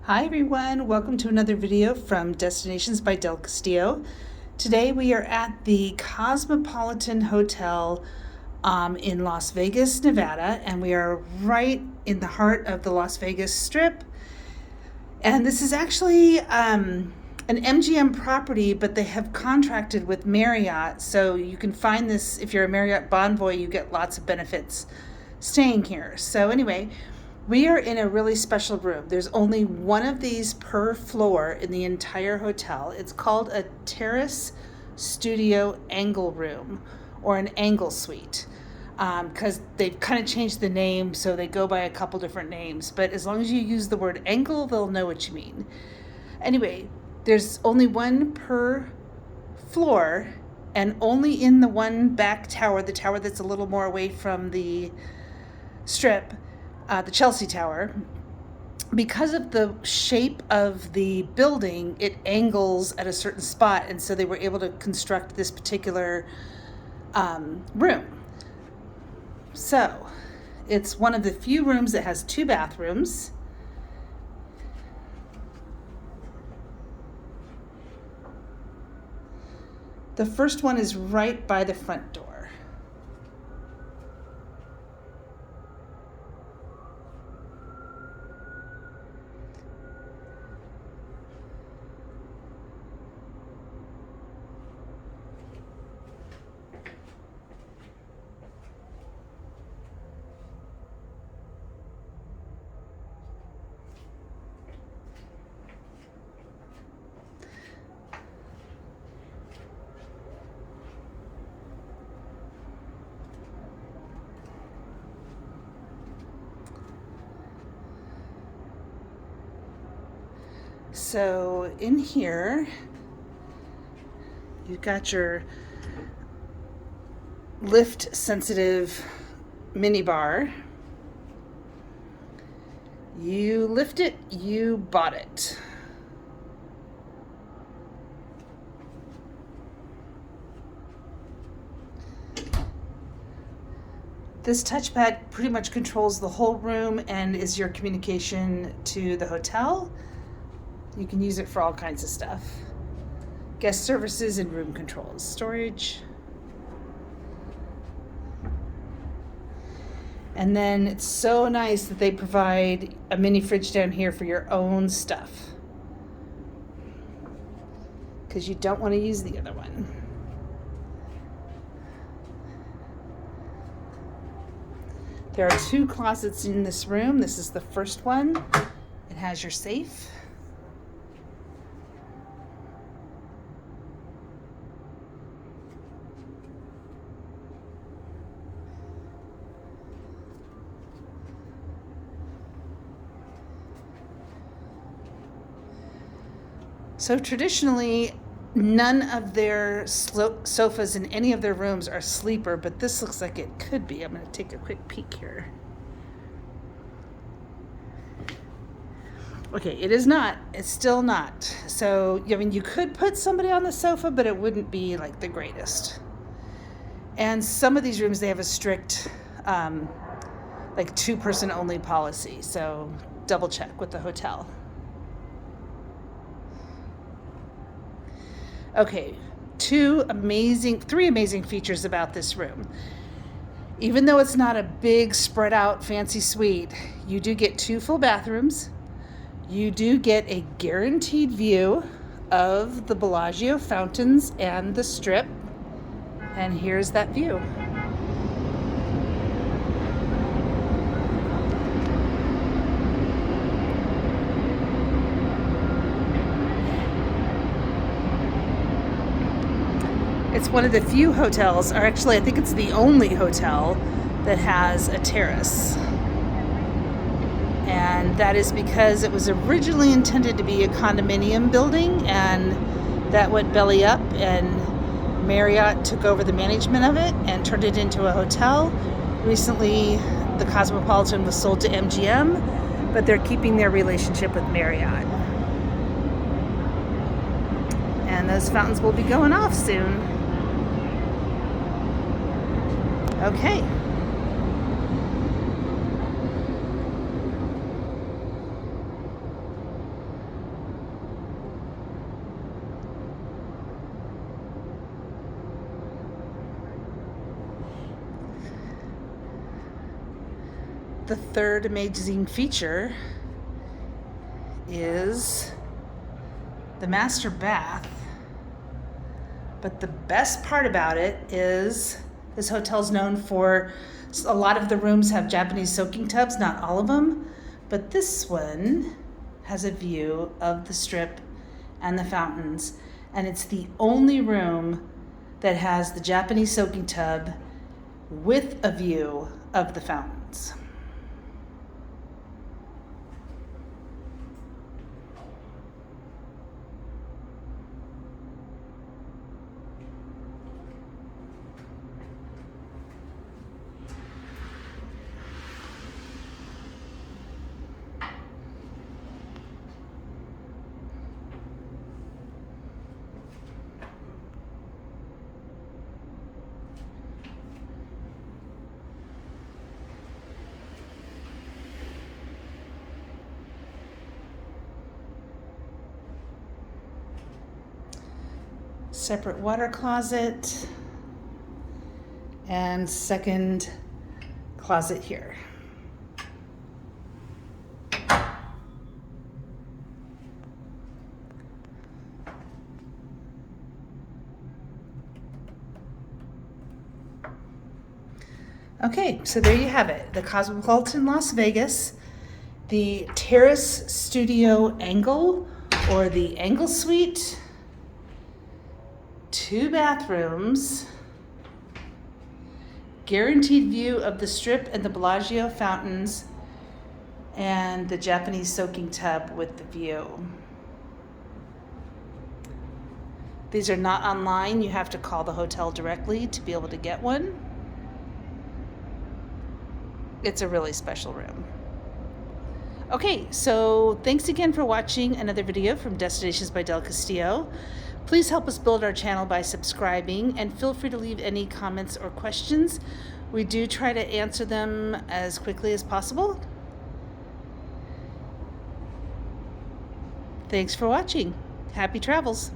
Hi everyone, welcome to another video from Destinations by Del Castillo. Today we are at the Cosmopolitan Hotel in Las Vegas, Nevada, and we are right in the heart of the Las Vegas Strip. And this is actually an MGM property, but they have contracted with Marriott, so you can find this, if you're a Marriott Bonvoy, you get lots of benefits staying here. So anyway, we are in a really special room. There's only one of these per floor in the entire hotel. It's called a terrace studio angle room or an angle suite because they've kind of changed the name, so they go by a couple different names. But as long as you use the word angle, they'll know what you mean. Anyway, there's only one per floor and only in the one back tower, the tower that's a little more away from the strip, the Chelsea Tower. Because of the shape of the building, it angles at a certain spot, and so they were able to construct this particular room. So it's one of the few rooms that has 2 bathrooms. The first one is right by the front door. So in here, you've got your lift sensitive mini bar. You lift it, you bought it. This touchpad pretty much controls the whole room and is your communication to the hotel. You can use it for all kinds of stuff. Guest services and room controls. Storage. And then it's so nice that they provide a mini fridge down here for your own stuff, because you don't want to use the other one. There are 2 closets in this room. This is the first one. It has your safe. So traditionally, none of their sofas in any of their rooms are sleeper, but this looks like it could be. I'm going to take a quick peek here. Okay, it is not. It's still not. So, I mean, you could put somebody on the sofa, but it wouldn't be like the greatest. And some of these rooms, they have a strict, like 2-person only policy. So double check with the hotel. Okay, 3 amazing features about this room. Even though it's not a big spread out fancy suite, you do get 2 full bathrooms. You do get a guaranteed view of the Bellagio fountains and the Strip. And here's that view. It's one of the few hotels, or actually I think it's the only hotel that has a terrace. And that is because it was originally intended to be a condominium building, and that went belly up, and Marriott took over the management of it and turned it into a hotel. Recently, the Cosmopolitan was sold to MGM, but they're keeping their relationship with Marriott. And those fountains will be going off soon. Okay. The third amazing feature is the master bath. But the best part about it is this hotel's known for, a lot of the rooms have Japanese soaking tubs, not all of them, but this one has a view of the Strip and the fountains. And it's the only room that has the Japanese soaking tub with a view of the fountains. Separate water closet and second closet here. Okay, so there you have it, the Cosmopolitan Las Vegas, the Terrace Studio Angle, or the Angle Suite. 2 bathrooms, guaranteed view of the Strip and the Bellagio fountains, and the Japanese soaking tub with the view. These are not online. You have to call the hotel directly to be able to get one. It's a really special room. Okay, so thanks again for watching another video from Destinations by Del Castillo. Please help us build our channel by subscribing, and feel free to leave any comments or questions. We do try to answer them as quickly as possible. Thanks for watching. Happy travels.